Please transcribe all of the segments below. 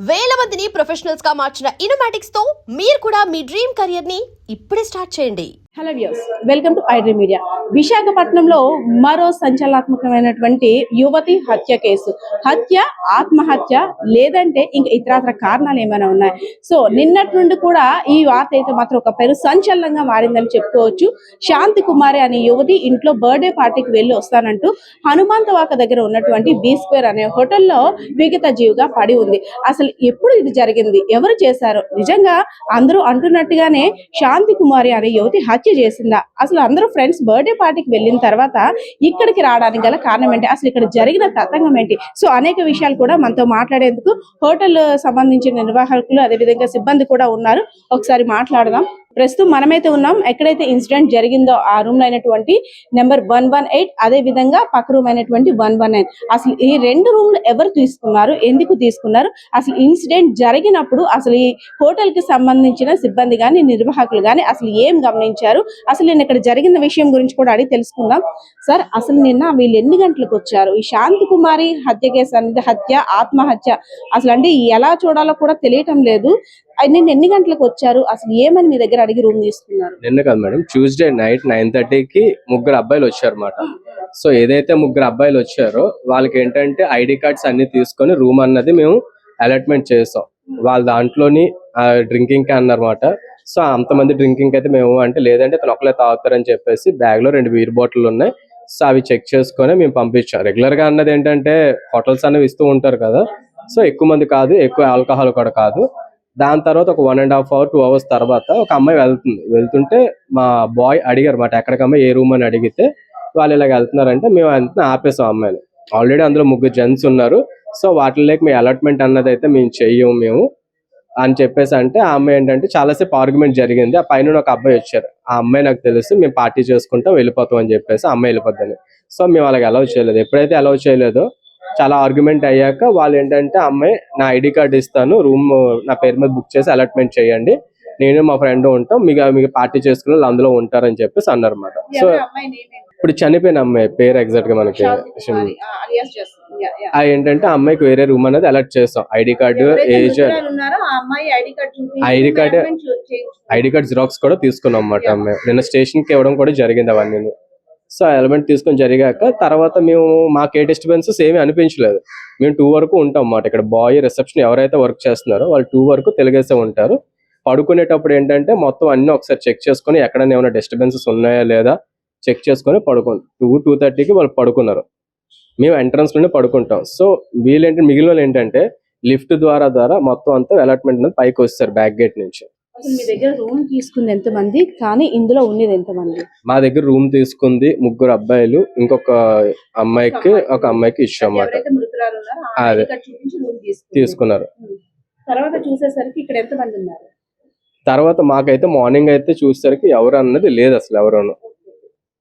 వేల మందిని ప్రొఫెషనల్స్ గా మార్చిన ఇనోమాటిక్స్ తో మీరు కూడా మీ డ్రీమ్ కెరియర్ ని ఇప్పుడే స్టార్ట్ చేయండి. Hello viewers, welcome to iDream media. విశాఖపట్నంలో మరో సంచలనాత్మకమైనటువంటి యువతి హత్య కేసు. హత్య, ఆత్మహత్య లేదంటే ఇంకా ఇతరత్ర కారణాలు ఏమైనా ఉన్నాయి. సో నిన్నటి నుండి కూడా ఈ వార్త అయితే మాత్రం ఒక పెను సంచలనంగా మారిందని చెప్పుకోవచ్చు. శాంతి కుమారి అనే యువతి ఇంట్లో బర్త్డే పార్టీకి వెళ్ళి వస్తానంటూ హనుమంతవాక దగ్గర ఉన్నటువంటి బీ స్క్వేర్ అనే హోటల్లో విగత జీవిగా పడి ఉంది. అసలు ఎప్పుడు ఇది జరిగింది, ఎవరు చేశారు? నిజంగా అందరూ అంటున్నట్టుగానే శాంతి కుమారి అనే యువతి హత్య చేసిందా? అసలు అందరూ ఫ్రెండ్స్ బర్త్డే పార్టీకి వెళ్ళిన తర్వాత ఇక్కడికి రావడానికి గల కారణం ఏంటి, అసలు ఇక్కడ జరిగిన తతంగం ఏంటి? సో అనేక విషయాలు కూడా మనతో మాట్లాడేందుకు హోటల్ సంబంధించిన నిర్వాహకులు అదేవిధంగా సిబ్బంది కూడా ఉన్నారు. ఒకసారి మాట్లాడదాం. ప్రస్తుతం మనమైతే ఉన్నాం ఎక్కడైతే ఇన్సిడెంట్ జరిగిందో ఆ రూమ్ లో అయినటువంటి నెంబర్ 118, అదే విధంగా పక్క రూమ్ అయినటువంటి 119. అసలు ఈ రెండు రూమ్లు ఎవరు తీసుకున్నారు, ఎందుకు తీసుకున్నారు, అసలు ఇన్సిడెంట్ జరిగినప్పుడు అసలు ఈ హోటల్ కి సంబంధించిన సిబ్బంది గాని నిర్వాహకులు గాని అసలు ఏం గమనించారు, అసలు నేను ఇక్కడ జరిగిన విషయం గురించి కూడా అడిగి తెలుసుకుందాం. సార్, అసలు నిన్న వీళ్ళు ఎన్ని గంటలకు వచ్చారు? ఈ శాంతి కుమారి హత్య కేసు అనేది హత్య, ఆత్మహత్య అసలు అంటే ఎలా చూడాలో కూడా తెలియటం లేదు. నిన్న ఎన్ని గంటలకు వచ్చారు, అసలు ఏమని మీ దగ్గర అడిగి రూమ్ తీసుకున్నారు? నిన్న కాదు మేడం, ట్యూస్డే నైట్ 9:30కి ముగ్గురు అబ్బాయిలు వచ్చారు అన్నమాట. సో ఏదైతే ముగ్గురు అబ్బాయిలు వచ్చారో వాళ్ళకి ఏంటంటే ఐడి కార్డ్స్ అన్ని తీసుకొని రూమ్ అన్నది మేము అలాట్మెంట్ చేసాం. వాళ్ళ దాంట్లోని డ్రింకింగ్ కి అన్నమాట. సో అంతమంది డ్రింకింగ్ అయితే మేము అంటే లేదంటే తను ఒకలే తాగుతారని చెప్పేసి బ్యాగ్ లో 2 బీర్ బాటిల్ ఉన్నాయి. సో అవి చెక్ చేసుకొని మేము పంపించాం. రెగ్యులర్ గా అన్నది ఏంటంటే హోటల్స్ అనేవి ఇస్తూ ఉంటారు కదా, సో ఎక్కువ మంది కాదు, ఎక్కువ ఆల్కహాల్ కూడా కాదు. దాని తర్వాత ఒక 1.5 hour 2 hours తర్వాత ఒక అమ్మాయి వెళ్తుంటే మా బాయ్ అడిగారు మాట ఎక్కడికమ్మా, ఏ రూమ్ అని అడిగితే వాళ్ళు ఇలాగ వెళ్తున్నారంటే మేము వెళ్తున్నా ఆపేసాం అమ్మాయిని. ఆల్రెడీ అందులో 3 జెంట్స్ ఉన్నారు. సో వాటిలోకి మీ అలాట్మెంట్ అన్నది అయితే మేము చెయ్యము మేము అని చెప్పేసి అంటే ఆ అమ్మాయి ఏంటంటే చాలాసేపు ఆర్గ్యుమెంట్ జరిగింది. ఆ పైన ఒక అబ్బాయి వచ్చారు. ఆ అమ్మాయి నాకు తెలుసు మేము పార్టీ చేసుకుంటాం వెళ్ళిపోతాం అని చెప్పేసి ఆ అమ్మాయి వెళ్ళిపోద్దని. సో మేము అలాగ అలౌ చేయలేదు. ఎప్పుడైతే అలౌ చేయలేదో చాలా ఆర్గ్యుమెంట్ అయ్యాక వాళ్ళు ఏంటంటే అమ్మాయి నా ఐడి కార్డు ఇస్తాను, రూమ్ నా పేరు మీద బుక్ చేసి అలాట్మెంట్ చేయండి, నేను మా ఫ్రెండ్ ఉంటాం, మీకు పార్టీ చేసుకుని వాళ్ళు అందులో ఉంటారని చెప్పేసి అన్నారు అనమాట. సో ఇప్పుడు చనిపోయిన అమ్మాయి పేరు ఎగ్జాక్ట్ గా మనకి ఏంటంటే ఆ అమ్మాయికి వేరే రూమ్ అనేది అలర్ట్ చేస్తాం. ID card, age, ID card xerox కూడా తీసుకున్నాం అన్నమాట. అమ్మాయి నిన్న స్టేషన్ కి ఇవ్వడం కూడా జరిగింది అవన్నీ. సో ఎలిమెంట్ తీసుకొని జరిగాక తర్వాత మేము మాకు ఏ డిస్టర్బెన్సెస్ ఏమీ అనిపించలేదు. మేము 2 వరకు ఉంటాం అన్నమాట. ఇక్కడ బాయ్ రిసెప్షన్ ఎవరైతే వర్క్ చేస్తున్నారో వాళ్ళు 2 వరకు తెలుగేసే ఉంటారు. పడుకునేటప్పుడు ఏంటంటే మొత్తం అన్ని ఒకసారి చెక్ చేసుకుని ఎక్కడైనా ఏమైనా డిస్టర్బెన్సెస్ ఉన్నాయా లేదా చెక్ చేసుకుని 2:30కి వాళ్ళు పడుకున్నారు. మేము ఎంట్రన్స్ లోనే పడుకుంటాం. సో వీళ్ళేంటి మిగిలిన వాళ్ళు ఏంటంటే లిఫ్ట్ ద్వారా మొత్తం అంతా అలాట్మెంట్ అనేది పైకి వస్తారు బ్యాక్ గేట్ నుంచి. అసలు మీ దగ్గర రూమ్ తీసుకుంది ఎంతమంది, కానీ ఇందులో ఉండేది ఎంతమంది? మా దగ్గర రూమ్ తీసుకుంది 3 అబ్బాయిలు, ఇంకొక అమ్మాయికి ఇచ్చాం అన్నమాట. అదే తీసుకున్నారు. తర్వాత చూసేసరికి ఇక్కడ ఎంతమంది ఉన్నారు? తర్వాత మాకైతే మార్నింగ్ అయితే చూసేసరికి ఎవరు అన్నది లేదు, అసలు ఎవరును.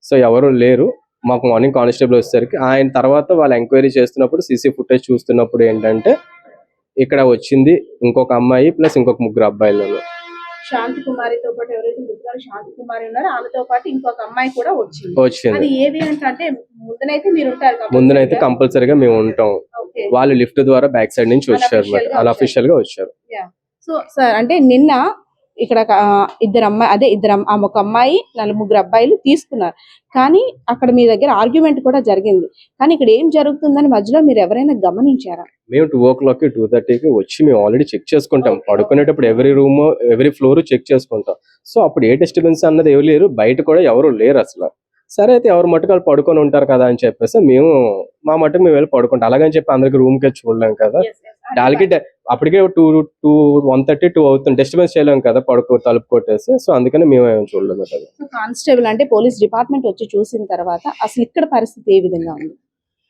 సో ఎవరు లేరు. మాకు మార్నింగ్ కానిస్టేబుల్ వచ్చేసరికి ఆయన తర్వాత వాళ్ళు ఎంక్వైరీ చేస్తున్నప్పుడు సీసీ ఫుటేజ్ చూస్తున్నప్పుడు ఏంటంటే ఇక్కడ వచ్చింది ఇంకొక అమ్మాయి ప్లస్ ఇంకొక 3 అబ్బాయిలు. శాంతి కుమారితో పాటు ఎవరైతే మృతురాలు శాంతి కుమారి ఉన్నారో ఆమెతో పాటు ఇంకొక అమ్మాయి కూడా వచ్చింది. అది ఏది అంటే ముందునైతే కంపల్సరీగా మేము ఉంటాం. వాళ్ళు లిఫ్ట్ ద్వారా బ్యాక్ సైడ్ నుంచి వచ్చారు, అన్అఫీషియల్ గా వచ్చారు. సో సార్, అంటే నిన్న ఇక్కడ ఒక అమ్మాయి 3 అబ్బాయిలు తీసుకున్నారు, కానీ అక్కడ మీ దగ్గర ఆర్గ్యుమెంట్ కూడా జరిగింది. కానీ ఇక్కడ ఏం జరుగుతుందని మధ్యలో మీరు ఎవరైనా గమనించారా? మేము 2 o'clock 2:30కి వచ్చి మేము ఆల్రెడీ చెక్ చేసుకుంటాం. పడుకునేటప్పుడు ఎవరి రూమ్ ఎవరి ఫ్లోర్ చెక్ చేసుకుంటాం. సో అప్పుడు ఏ డిస్టర్బెన్స్ అన్నది ఎవరు లేరు, బయట కూడా ఎవరు లేరు అసలు. సరే అయితే ఎవరు మట్టుకు వాళ్ళు పడుకొని ఉంటారు కదా అని చెప్పేసి మేము మా మట్టుకు మేము వెళ్ళి పడుకుంటాం. అలాగని చెప్పి అందరికి రూమ్ కి చూడలేం కదా, వాళ్ళకి అప్పటికే 1:30-2 అవుతుంది, డిస్టర్బెన్స్ చేయలేము కదా తలుపు కొట్టేసి. సో అందుకని మేము చూడలేము. కానిస్టేబుల్ అంటే పోలీస్ డిపార్ట్మెంట్ వచ్చి చూసిన తర్వాత అసలు ఇక్కడ పరిస్థితి ఏ విధంగా ఉంది?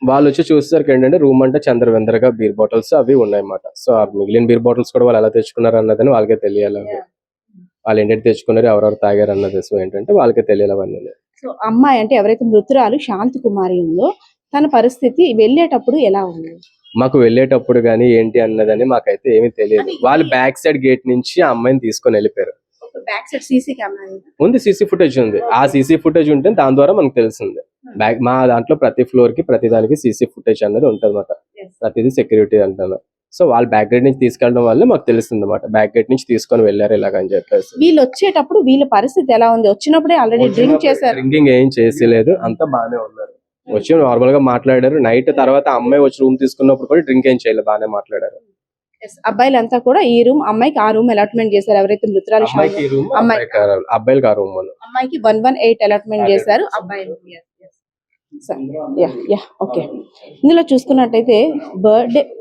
వాళ్ళు వచ్చి చూసేసరికి ఏంటంటే రూమ్ అంటే చంద్రవేంద్రగా బీర్ బాటిల్స్ అవి ఉన్నాయన్నమాట. సో ఆ మిగిలిన బీర్ బాటిల్స్ కూడా వాళ్ళు ఎలా తెచ్చుకున్నారు అన్నదని వాళ్ళకే తెలియాలి. వాళ్ళు ఏంటంటే తెచ్చుకున్నారు, ఎవరెవరు తాగారు అన్నది సో ఏంటంటే వాళ్ళకే తెలియాలి అవన్నీ. సో అమ్మాయి అంటే ఎవరైతే మృతురాలు శాంతి కుమారి ఉందో తన పరిస్థితి వెళ్ళేటప్పుడు ఎలా ఉంది? మాకు వెళ్ళేటప్పుడు గానీ ఏంటి అన్నదని మాకైతే ఏమీ తెలియదు. వాళ్ళు బ్యాక్ సైడ్ గేట్ నుంచి ఆ అమ్మాయిని తీసుకొని వెళ్ళిపోయారు. ఉంది, సీసీ ఫుటేజ్ ఉంది. ఆ సీసీ ఫుటేజ్ ఉంటే దాని ద్వారా మనకు తెలిసింది. మా దాంట్లో ప్రతి ఫ్లోర్ కి ప్రతి దానికి సీసీ ఫుటేజ్ అనేది ఉంటుంది అన్నమాట. ప్రతిదీ సెక్యూరిటీ అంటారు. సో వాళ్ళు బ్యాక్ గేట్ నుంచి తీసుకెళ్ళడం వల్ల మాకు తెలుస్తుంది అనమాట, బ్యాక్ గేట్ నుంచి తీసుకొని వెళ్ళారు ఇలాగని చెప్పేసి. వీళ్ళు వచ్చేటప్పుడు వీళ్ళ పరిస్థితి ఎలా ఉంది? వచ్చినప్పుడే ఆల్రెడీ డ్రింక్ చేశారు? డ్రింకింగ్ ఏం చేసేలేదు, అంతా బాగానే ఉన్నారు. వచ్చి నార్మల్ గా మాట్లాడారు. నైట్ తర్వాత అమ్మాయి వచ్చి రూమ్ తీసుకున్నప్పుడు కూడా డ్రింక్ ఏం చేయలేదు, బాగానే మాట్లాడారు. అబ్బాయిలంతా కూడా ఈ రూమ్, అమ్మాయికి ఆ రూమ్ అలాట్మెంట్ చేశారు. ఎవరైతే మృతురాలు అమ్మాయికి ఈ రూమ్, అబ్బాయిలకి ఆ రూమ్. అమ్మాయికి 118 అలాట్మెంట్ చేశారు, అబ్బాయిలకి ఓకే. ఇందులో చూసుకున్నట్టయితే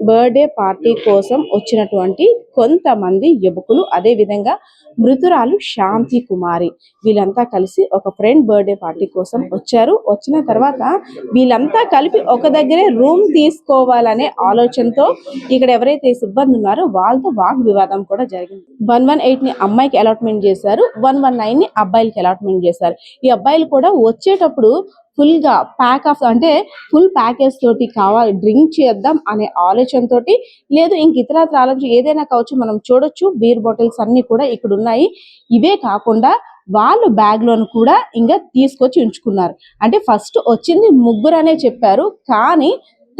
బర్త్డే పార్టీ కోసం వచ్చినటువంటి కొంతమంది యువకులు, అదే విధంగా మృతురాలు శాంతి కుమారి, వీళ్ళంతా కలిసి ఒక ఫ్రెండ్ బర్త్డే పార్టీ కోసం వచ్చారు. వచ్చిన తర్వాత వీళ్ళంతా కలిపి ఒక దగ్గరే రూమ్ తీసుకోవాలనే ఆలోచనతో ఇక్కడ ఎవరైతే సిబ్బంది ఉన్నారో వాళ్ళతో వాగ్ వివాదం కూడా జరిగింది. 118 ని అమ్మాయికి అలాట్మెంట్ చేశారు, 119 ని అబ్బాయిలకి అలాట్మెంట్ చేశారు. ఈ అబ్బాయిలు కూడా వచ్చేటప్పుడు ఫుల్ గా అంటే ఫుల్ ప్యాకేజ్ తోటి కావాలి, డ్రింక్ చేద్దాం అనే ఆలోచనతో, లేదు ఇంక ఇతరత్ర ఆలోచన ఏదైనా కావచ్చు. మనం చూడొచ్చు బీర్ బాటిల్స్ అన్ని కూడా ఇక్కడ ఉన్నాయి. ఇవే కాకుండా వాళ్ళు బ్యాగ్ లోను కూడా ఇంకా తీసుకొచ్చి ఉంచుకున్నారు. అంటే ఫస్ట్ వచ్చింది ముగ్గురు అనే చెప్పారు, కానీ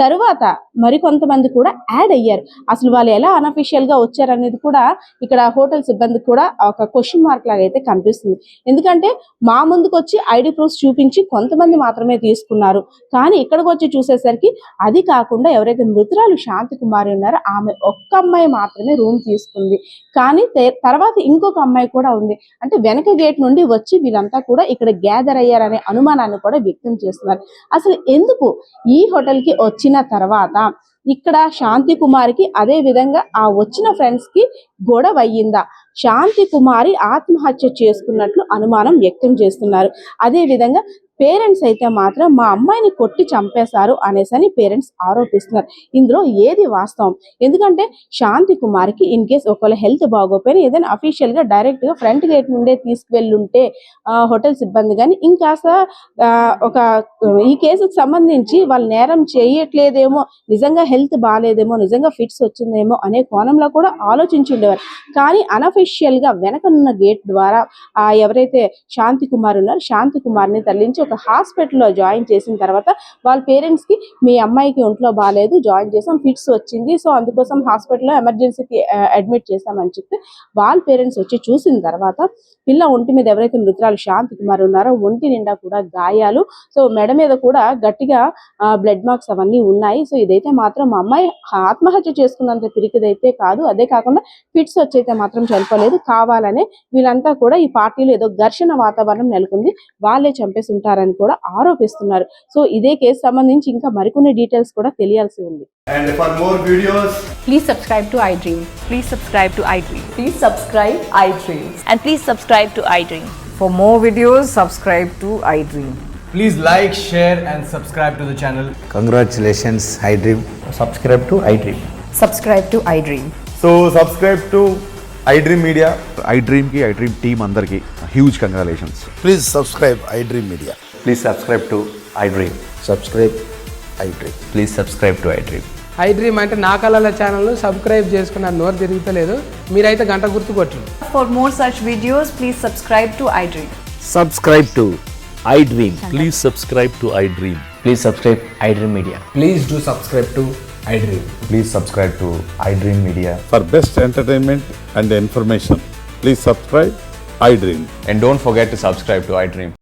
తరువాత మరికొంతమంది కూడా యాడ్ అయ్యారు. అసలు వాళ్ళు ఎలా అనఫిషియల్ గా వచ్చారనేది కూడా ఇక్కడ హోటల్ సిబ్బందికి కూడా ఒక క్వశ్చన్ మార్క్ లాగా అయితే కనిపిస్తుంది. ఎందుకంటే మా ముందుకు వచ్చి ఐడి ప్రూఫ్స్ చూపించి కొంతమంది మాత్రమే తీసుకున్నారు, కానీ ఇక్కడికి వచ్చి చూసేసరికి అది కాకుండా ఎవరైతే మృతురాలు శాంతి కుమారి ఉన్నారో ఆమె ఒక్క అమ్మాయి మాత్రమే రూమ్ తీసుకుంది. కానీ తర్వాత ఇంకొక అమ్మాయి కూడా ఉంది. అంటే వెనక గేట్ నుండి వచ్చి వీళ్ళంతా కూడా ఇక్కడ గ్యాదర్ అయ్యారనే అనుమానాన్ని కూడా వ్యక్తం చేస్తున్నారు. అసలు ఎందుకు ఈ హోటల్ కి వచ్చిన తర్వాత ఇక్కడ శాంతి కుమారికి అదే విధంగా ఆ వచ్చిన ఫ్రెండ్స్ కి గొడవ అయ్యిందా, శాంతి కుమారి ఆత్మహత్య చేసుకున్నట్లు అనుమానం వ్యక్తం చేస్తున్నారు. అదే విధంగా పేరెంట్స్ అయితే మాత్రం మా అమ్మాయిని కొట్టి చంపేశారు అనేసని పేరెంట్స్ ఆరోపిస్తున్నారు. ఇందులో ఏది వాస్తవం? ఎందుకంటే శాంతి కుమార్కి ఇన్ కేస్ ఒకవేళ హెల్త్ బాగోపోయినా ఏదైనా అఫీషియల్ గా డైరెక్ట్ గా ఫ్రంట్ గేట్ నుండే తీసుకువెళ్ళుంటే హోటల్ సిబ్బంది కానీ ఇంకాస ఒక ఈ కేసుకు సంబంధించి వాళ్ళు నేరం చేయట్లేదేమో, నిజంగా హెల్త్ బాగాలేదేమో, నిజంగా ఫిట్స్ వచ్చిందేమో అనే కోణంలో కూడా ఆలోచించి ఉండేవారు. కానీ అనఫిషియల్ గా వెనకనున్న గేట్ ద్వారా ఎవరైతే శాంతి కుమార్ ఉన్నారో శాంతి కుమార్ని తరలించి ఒక హాస్పిటల్లో జాయిన్ చేసిన తర్వాత వాళ్ళ పేరెంట్స్ కి మీ అమ్మాయికి ఒంట్లో బాగాలేదు, జాయిన్ చేసాం, ఫిట్స్ వచ్చింది, సో అందుకోసం హాస్పిటల్లో ఎమర్జెన్సీకి అడ్మిట్ చేసామని చెప్తే వాళ్ళ పేరెంట్స్ వచ్చి చూసిన తర్వాత పిల్ల ఒంటి మీద ఎవరైతే మృతురాలు శాంతి కుమార్ ఉన్నారో ఒంటి నిండా కూడా గాయాలు, సో మెడ మీద కూడా గట్టిగా బ్లడ్ మార్క్స్ అవన్నీ ఉన్నాయి. సో ఇదైతే మాత్రం మా అమ్మాయి ఆత్మహత్య చేసుకున్నంత పిరికిదైతే కాదు, అదే కాకుండా ఫిట్స్ వచ్చైతే మాత్రం చనిపోలేదు, కావాలనే వీళ్ళంతా కూడా ఈ పార్టీలో ఏదో ఘర్షణ వాతావరణం నెలకొంది, వాళ్ళే చంపేసి ఉంటారని కూడా ఆరోపిస్తున్నారు. సో ఇదే కేసు సంబంధించి ఇంకా మరికొన్ని డీటెయిల్స్ కూడా తెలియాల్సి ఉంది. And for more videos, Please subscribe to iDream. Please subscribe to iDream. Please subscribe iDream. And please subscribe to iDream. For more videos, subscribe to iDream. please like, share and subscribe to the channel. Congratulations, iDream. Subscribe to iDream. Subscribe to iDream. So subscribe to iDream Media. iDream team andarki huge congratulations. Please subscribe iDream Media. Please subscribe to iDream. Subscribe iDream. Please subscribe to iDream. iDream అంటే నా కళల channel subscribe చేసుకున్న నోరు తిరుగుతలేదు, మీరైతే గంట గుర్తు కొట్టండి. For more such videos, please subscribe to iDream. Subscribe to iDream. Please subscribe to iDream. Please subscribe iDream Media. Please do subscribe to iDream. Please subscribe to iDream Media. For best entertainment and information, please subscribe iDream. And don't forget to subscribe to iDream.